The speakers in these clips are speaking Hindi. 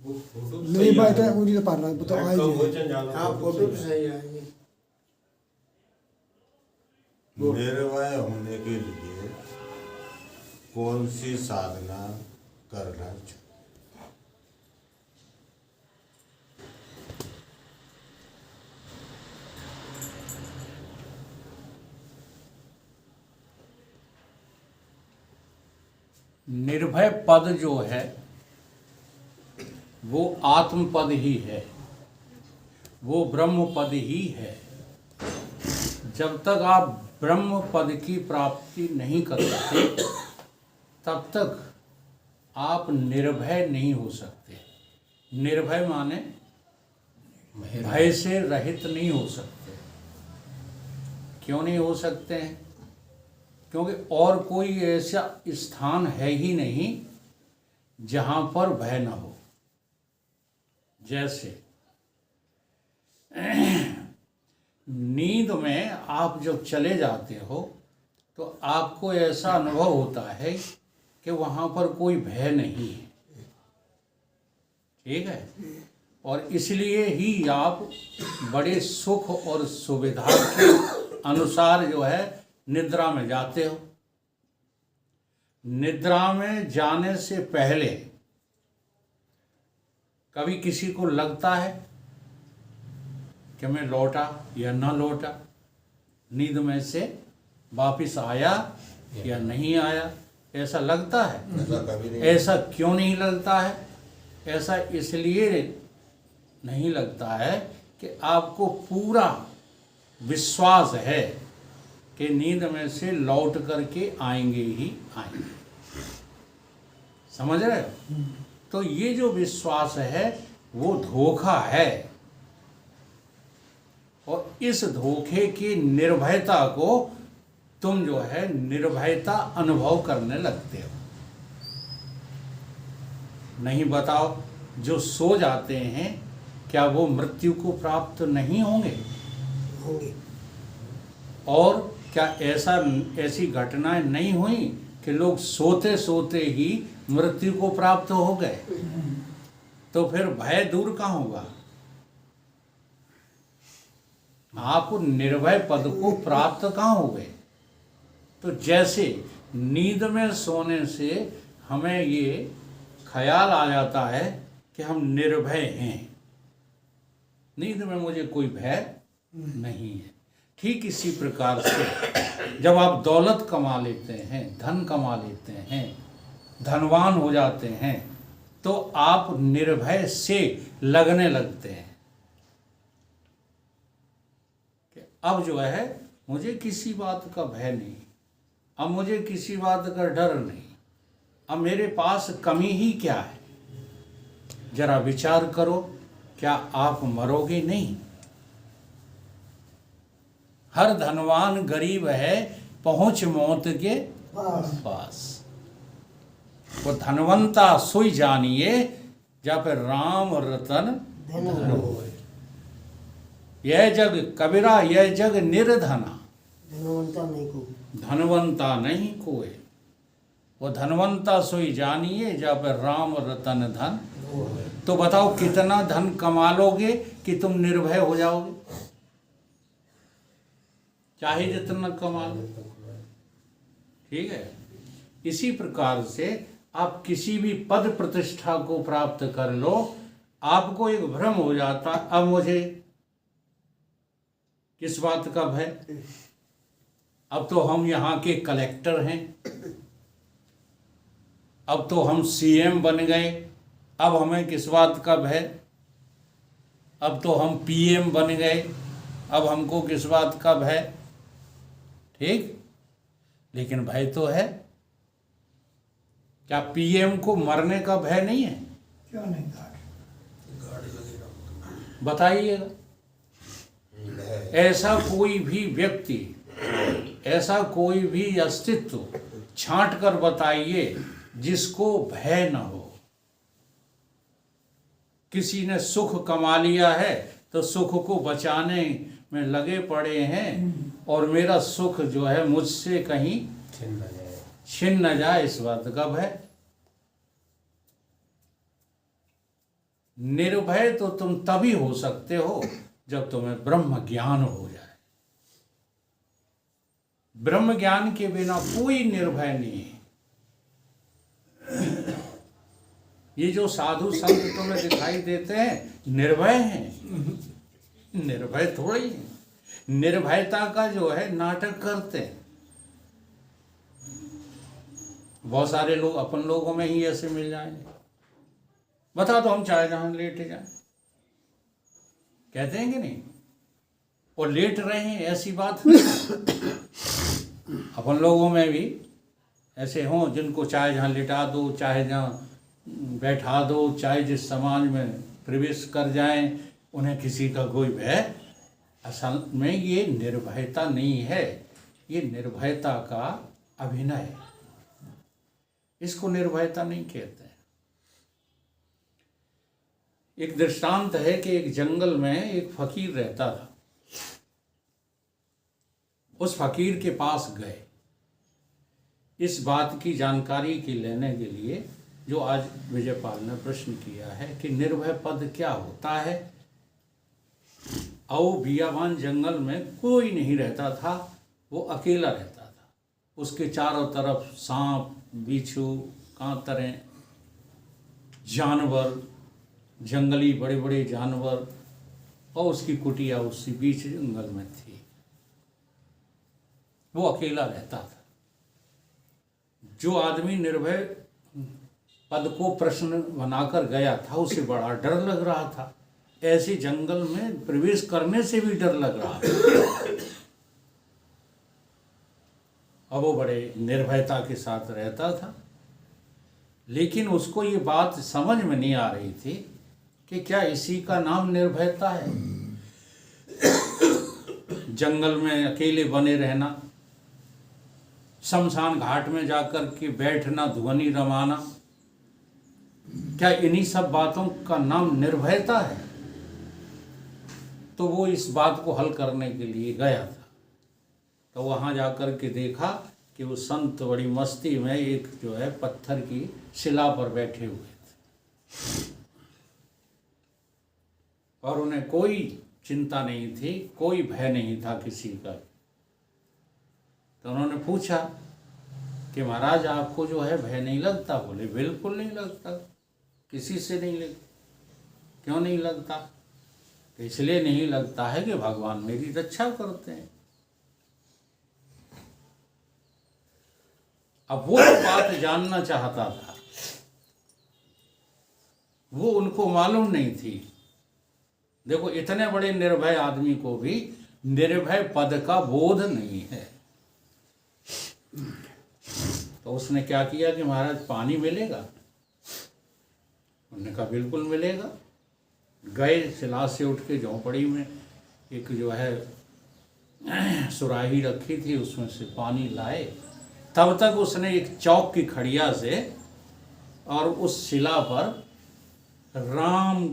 नहीं बात है उन्हीं तो पार रहा बताओ आई जी हाँ फोटो तो सही आएंगे। निर्भय होने के लिए कौन सी साधना करना चाहिए? निर्भय पद जो है वो आत्म पद ही है, वो ब्रह्म पद ही है। जब तक आप ब्रह्म पद की प्राप्ति नहीं करते तब तक आप निर्भय नहीं हो सकते। निर्भय माने भय से रहित नहीं हो सकते। क्यों नहीं हो सकते हैं? क्योंकि और कोई ऐसा स्थान है ही नहीं जहां पर भय न हो। जैसे नींद में आप जब चले जाते हो तो आपको ऐसा अनुभव होता है कि वहां पर कोई भय नहीं है, ठीक है। और इसलिए ही आप बड़े सुख और सुविधा के अनुसार जो है निद्रा में जाते हो। निद्रा में जाने से पहले कभी किसी को लगता है कि मैं लौटा या न लौटा, नींद में से वापिस आया या नहीं आया, ऐसा लगता है? ऐसा कभी नहीं। ऐसा क्यों नहीं लगता है? ऐसा इसलिए नहीं लगता है कि आपको पूरा विश्वास है कि नींद में से लौट करके आएंगे ही आएंगे। समझ रहे हो? तो ये जो विश्वास है वो धोखा है, और इस धोखे की निर्भयता को तुम जो है निर्भयता अनुभव करने लगते हो। नहीं बताओ, जो सो जाते हैं क्या वो मृत्यु को प्राप्त नहीं होंगे? होंगे। और क्या ऐसी घटनाएं नहीं हुई कि लोग सोते सोते ही मृत्यु को प्राप्त हो गए? तो फिर भय दूर कहाँ होगा? आप निर्भय पद को प्राप्त कहाँ हो गए? तो जैसे नींद में सोने से हमें ये ख्याल आ जाता है कि हम निर्भय हैं, नींद में मुझे कोई भय नहीं है। ठीक इसी प्रकार से जब आप दौलत कमा लेते हैं, धन कमा लेते हैं, धनवान हो जाते हैं, तो आप निर्भय से लगने लगते हैं कि अब जो है मुझे किसी बात का भय नहीं, अब मुझे किसी बात का डर नहीं, अब मेरे पास कमी ही क्या है। जरा विचार करो, क्या आप मरोगे नहीं? हर धनवान गरीब है पहुंच मौत के पास। वो धनवंता सोई जानिए जब राम रतन धन होए। यह जग कबीरा, यह जग निर्धना, धनवंता नहीं को धनवंता नहीं कोई। वो धनवंता सोई जानिए जब राम रतन धन। तो बताओ कितना धन कमा लोगे कि तुम निर्भय हो जाओगे? चाहे जितना कमा लो, ठीक है। इसी प्रकार से आप किसी भी पद प्रतिष्ठा को प्राप्त कर लो, आपको एक भ्रम हो जाता, अब मुझे किस बात का भय? अब तो हम यहाँ के कलेक्टर हैं, अब तो हम सीएम बन गए, अब हमें किस बात का भय? अब तो हम पीएम बन गए, अब हमको किस बात का भय? ठीक, लेकिन भय तो है। क्या पीएम को मरने का भय नहीं है? क्यों नहीं? बताइएगा। ऐसा कोई भी व्यक्ति, ऐसा कोई भी अस्तित्व छांट कर बताइए जिसको भय न हो। किसी ने सुख कमा लिया है तो सुख को बचाने में लगे पड़े हैं, और मेरा सुख जो है मुझसे कहीं छिन न जाए, इस बात का भय। निर्भय तो तुम तभी हो सकते हो जब तुम्हें ब्रह्म ज्ञान हो जाए। ब्रह्म ज्ञान के बिना कोई निर्भय नहीं है। ये जो साधु संत तुम्हें दिखाई देते हैं निर्भय हैं, निर्भय थोड़ी है। निर्भयता का जो है नाटक करते हैं। बहुत सारे लोग अपन लोगों में ही ऐसे मिल जाएंगे, बता दो हम चाहे जहां लेटे जाए, कहते हैं कि नहीं, और लेट रहे हैं ऐसी बात नहीं। अपन लोगों में भी ऐसे हों जिनको चाहे जहाँ लिटा दो, चाहे जहाँ बैठा दो, चाहे जिस समाज में प्रवेश कर जाएं, उन्हें किसी का कोई भय। असल में ये निर्भयता नहीं है, ये निर्भयता का अभिनय है। इसको निर्भयता नहीं कहते हैं। एक दृष्टांत है कि एक जंगल में एक फकीर रहता था। उस फकीर के पास गए इस बात की जानकारी की लेने के लिए जो आज विजयपाल ने प्रश्न किया है कि निर्भय पद क्या होता है। और बियाबान जंगल में कोई नहीं रहता था, वो अकेला रहता था। उसके चारों तरफ सांप, बिच्छू, कांतरें, जानवर, जंगली बड़े बड़े जानवर, और उसकी कुटिया उसी बीच जंगल में थी। वो अकेला रहता था। जो आदमी निर्भय पद को प्रश्न बनाकर गया था उसे बड़ा डर लग रहा था। ऐसे जंगल में प्रवेश करने से भी डर लग रहा था। अब वो बड़े निर्भयता के साथ रहता था, लेकिन उसको ये बात समझ में नहीं आ रही थी कि क्या इसी का नाम निर्भयता है। जंगल में अकेले बने रहना, शमशान घाट में जाकर के बैठना, ध्वनि रमाना, क्या इन्हीं सब बातों का नाम निर्भयता है। तो वो इस बात को हल करने के लिए गया था। तो वहां जाकर के देखा कि वो संत बड़ी मस्ती में एक जो है पत्थर की शिला पर बैठे हुए थे और उन्हें कोई चिंता नहीं थी, कोई भय नहीं था किसी का। तो उन्होंने पूछा कि महाराज आपको जो है भय नहीं लगता? बोले बिल्कुल नहीं लगता, किसी से नहीं लगता। क्यों नहीं लगता? तो इसलिए नहीं लगता है कि भगवान मेरी रक्षा करते हैं। अब वो बात जानना चाहता था, वो उनको मालूम नहीं थी। देखो इतने बड़े निर्भय आदमी को भी निर्भय पद का बोध नहीं है। तो उसने क्या किया कि महाराज पानी मिलेगा? उन्होंने कहा बिल्कुल मिलेगा। गए, शिला से उठ के झोंपड़ी में एक जो है सुराही रखी थी, उसमें से पानी लाए। तब तक उसने एक चौक की खड़िया से और उस शिला पर राम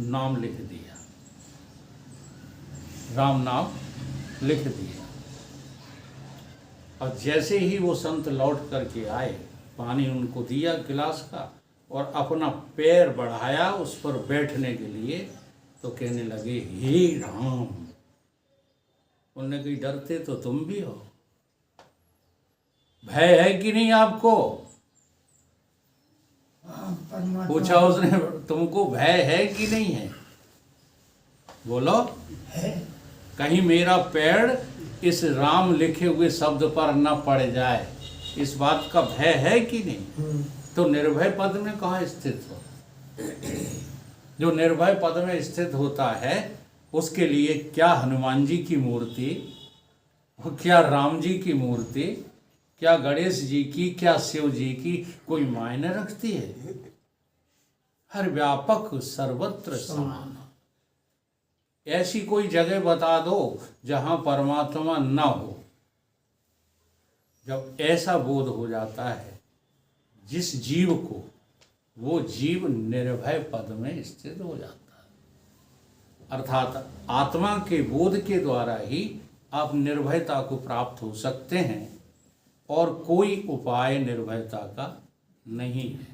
नाम लिख दिया, राम नाम लिख दिया। और जैसे ही वो संत लौट करके आए, पानी उनको दिया गिलास का और अपना पैर बढ़ाया उस पर बैठने के लिए, तो कहने लगे हे राम। उन्होंने कही डरते तो तुम भी हो, भय है कि नहीं आपको? पूछा उसने, तुमको भय है कि नहीं है? बोलो है। कहीं मेरा पैर इस राम लिखे हुए शब्द पर न पड़ जाए, इस बात का भय है कि नहीं? तो निर्भय पद में कहाँ स्थित हो? जो निर्भय पद में स्थित होता है उसके लिए क्या हनुमान जी की मूर्ति, क्या राम जी की मूर्ति, क्या गणेश जी की, क्या शिव जी की कोई मायने रखती है? हर व्यापक सर्वत्र समान। ऐसी कोई जगह बता दो जहां परमात्मा न हो। जब ऐसा बोध हो जाता है जिस जीव को, वो जीव निर्भय पद में स्थित हो जाता है। अर्थात आत्मा के बोध के द्वारा ही आप निर्भयता को प्राप्त हो सकते हैं और कोई उपाय निर्भयता का नहीं है।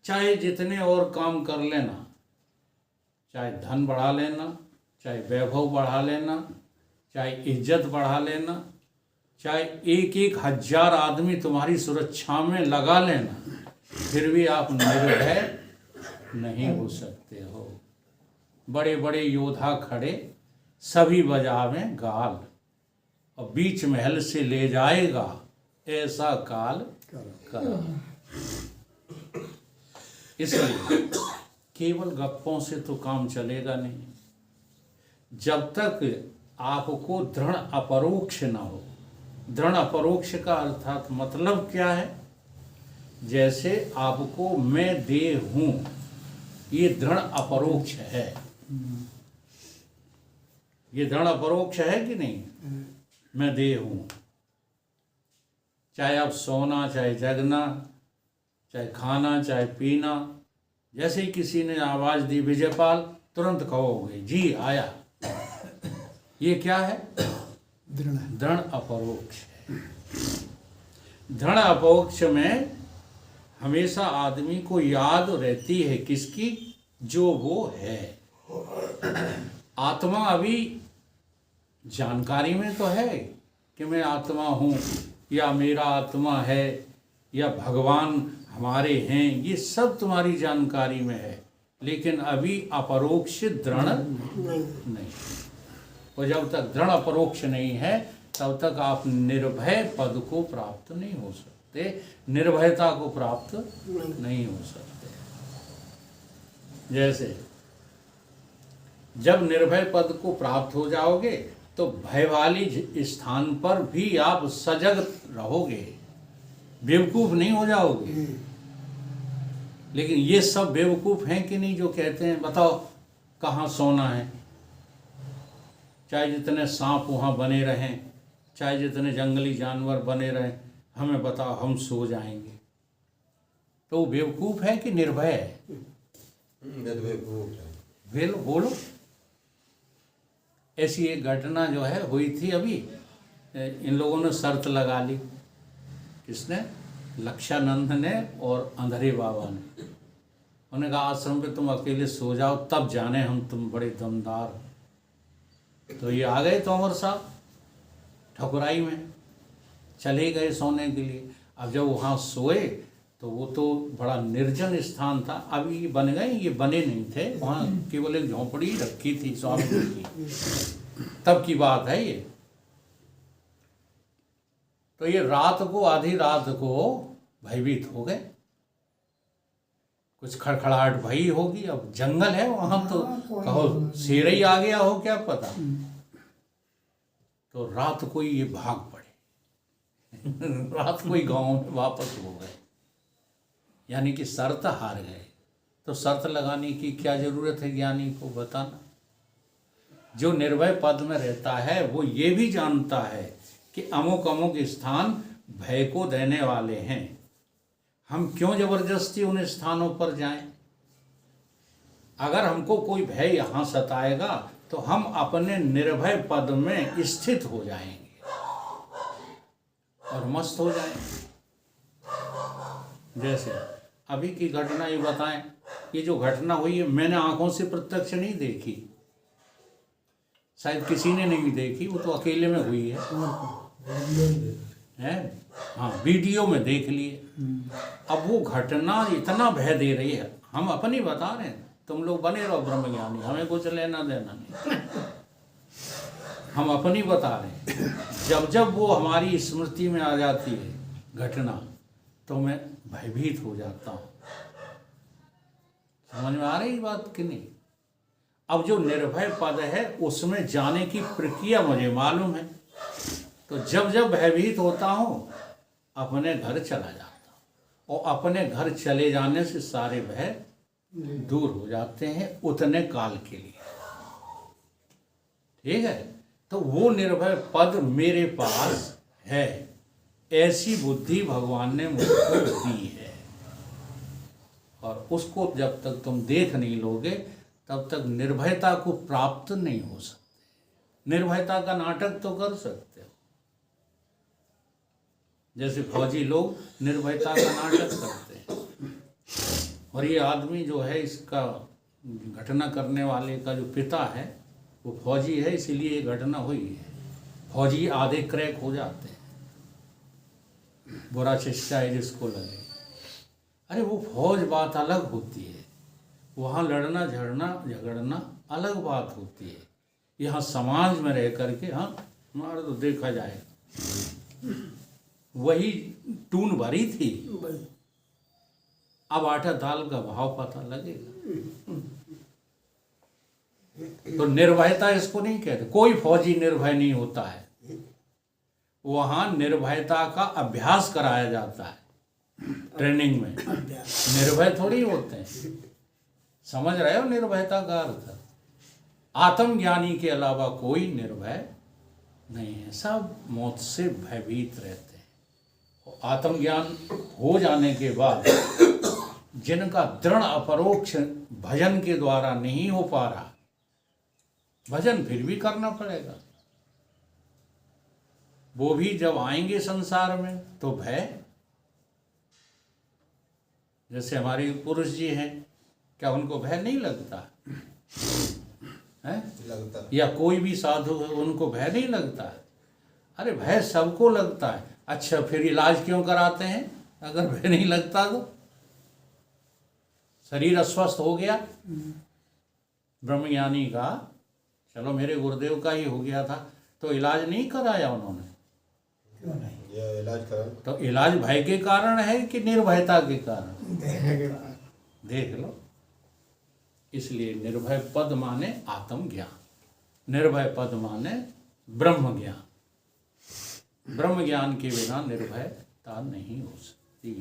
चाहे जितने और काम कर लेना, चाहे धन बढ़ा लेना, चाहे वैभव बढ़ा लेना, चाहे इज्जत बढ़ा लेना, चाहे 1,000 आदमी तुम्हारी सुरक्षा में लगा लेना, फिर भी आप निर्भय नहीं हो सकते हो। बड़े बड़े योद्धा खड़े, सभी बजावें गाल, और बीच महल से ले जाएगा ऐसा काल करा। इसलिए केवल गप्पों से तो काम चलेगा नहीं। जब तक आपको दृढ़ अपरोक्ष न हो। दृढ़ अपरोक्ष का अर्थात मतलब क्या है? जैसे आपको मैं देह हूं, ये दृढ़ अपरोक्ष है। ये दृढ़ अपरोक्ष है कि नहीं? मैं देह हूं। चाहे आप सोना, चाहे जगना, चाहे खाना, चाहे पीना, जैसे ही किसी ने आवाज दी विजयपाल, तुरंत कहोगे जी आया। ये क्या है? दृढ़ अपरोक्ष है। दृढ़ अपरोक्ष में हमेशा आदमी को याद रहती है किसकी? जो वो है। आत्मा अभी जानकारी में तो है कि मैं आत्मा हूँ, या मेरा आत्मा है, या भगवान हमारे हैं, ये सब तुम्हारी जानकारी में है, लेकिन अभी अपरोक्ष दृढ़ नहीं। और जब तक दृढ़ अपरोक्ष नहीं है तब तक आप निर्भय पद को प्राप्त नहीं हो सकते, निर्भयता को प्राप्त नहीं हो सकते। जैसे जब निर्भय पद को प्राप्त हो जाओगे तो भय वाली स्थान पर भी आप सजग रहोगे, बेवकूफ नहीं हो जाओगे। लेकिन ये सब बेवकूफ हैं कि नहीं जो कहते हैं बताओ कहाँ सोना है, चाहे जितने सांप वहाँ बने रहें, चाहे जितने जंगली जानवर बने रहें, हमें बताओ हम सो जाएंगे। तो वो बेवकूफ है कि निर्भय है? बोलो। ऐसी एक घटना जो है हुई थी अभी, इन लोगों ने शर्त लगा ली। किसने? लक्षानंद ने और अंधेरे बाबा ने। उन्होंने कहा आश्रम पे तुम अकेले सो जाओ, तब जाने हम तुम बड़े दमदार। तो ये आ गए तोमर साहब ठकुराई में, चले गए सोने के लिए। अब जब वहाँ सोए तो वो तो बड़ा निर्जन स्थान था। अभी ये बन गए, ये बने नहीं थे, वहाँ केवल एक झोंपड़ी रखी थी स्वामी जी की, तब की बात है ये। तो ये रात को, आधी रात को भयभीत हो गए, कुछ खड़खड़ाहट भई होगी। अब जंगल है वहां, तो कहो शेर ही आ गया हो क्या पता। तो रात को ये भाग पड़े रात को ही गांव में वापस हो गए, यानी कि शर्त हार गए। तो शर्त लगाने की क्या जरूरत है ज्ञानी को बताना। जो निर्भय पद में रहता है वो ये भी जानता है कि अमुक अमुक स्थान भय को देने वाले हैं, हम क्यों जबरदस्ती उन स्थानों पर जाएं। अगर हमको कोई भय यहाँ सताएगा तो हम अपने निर्भय पद में स्थित हो जाएंगे और मस्त हो जाएंगे। जैसे अभी की घटना ये बताएं, ये जो घटना हुई है मैंने आंखों से प्रत्यक्ष नहीं देखी, शायद किसी ने नहीं देखी, वो तो अकेले में हुई है? हाँ, वीडियो में देख लिए। अब वो घटना इतना भय दे रही है, हम अपनी बता रहे हैं, तुम लोग बने रहो ब्रह्मज्ञानी, हमें कुछ लेना देना नहीं, हम अपनी बता रहे हैं। जब जब वो हमारी स्मृति में आ जाती है घटना तो मैं भयभीत हो जाता हूँ। समझ में आ रही बात कि नहीं? अब जो निर्भय पद है उसमें जाने की प्रक्रिया मुझे मालूम है, तो जब जब भयभीत होता हूँ अपने घर चला जाता हूँ, और अपने घर चले जाने से सारे भय दूर हो जाते हैं उतने काल के लिए। ठीक है? तो वो निर्भय पद मेरे पास है, ऐसी बुद्धि भगवान ने मुझको दी है। और उसको जब तक तुम देख नहीं लोगे तब तक निर्भयता को प्राप्त नहीं हो सकते। निर्भयता का नाटक तो कर सकते हो, जैसे फौजी लोग निर्भयता का नाटक करते हैं। और ये आदमी जो है इसका घटना करने वाले का जो पिता है वो फौजी है, इसीलिए ये घटना हुई है। फौजी आधे क्रैक हो जाते हैं, बुरा शिक्षा है जिसको लगे। अरे वो फौज बात अलग होती है, वहाँ लड़ना झगड़ना अलग बात होती है। यहाँ समाज में रह करके हाँ हमारा तो देखा जाएगा, वही टून भरी थी, अब आटा दाल का भाव पता लगेगा। तो निर्भयता इसको नहीं कहते, कोई फौजी निर्भय नहीं होता है। वहाँ निर्भयता का अभ्यास कराया जाता है ट्रेनिंग में, निर्भय थोड़ी होते हैं। समझ रहे हो निर्भयता का अर्थ? आत्मज्ञानी के अलावा कोई निर्भय नहीं है, सब मौत से भयभीत रहते हैं। आत्मज्ञान हो जाने के बाद जिनका दृढ़ अपरोक्ष भजन के द्वारा नहीं हो पा रहा, भजन फिर भी करना पड़ेगा। वो भी जब आएंगे संसार में तो भय, जैसे हमारे पुरुष जी हैं, क्या उनको भय नहीं लगता है? लगता या कोई भी साधु है उनको भय नहीं लगता है? अरे भय सबको लगता है। अच्छा फिर इलाज क्यों कराते हैं अगर भय नहीं लगता तो? शरीर अस्वस्थ हो गया, ब्रह्मज्ञानी का चलो मेरे गुरुदेव का ही हो गया था, तो इलाज नहीं कराया उन्होंने? क्यों नहीं? ये इलाज करा तो इलाज भय के कारण है कि निर्भयता के कारण? देख लो। इसलिए निर्भय पद माने आत्मज्ञान, निर्भय पद माने ब्रह्म ज्ञान। ब्रह्म ज्ञान के बिना निर्भयता नहीं हो सकती।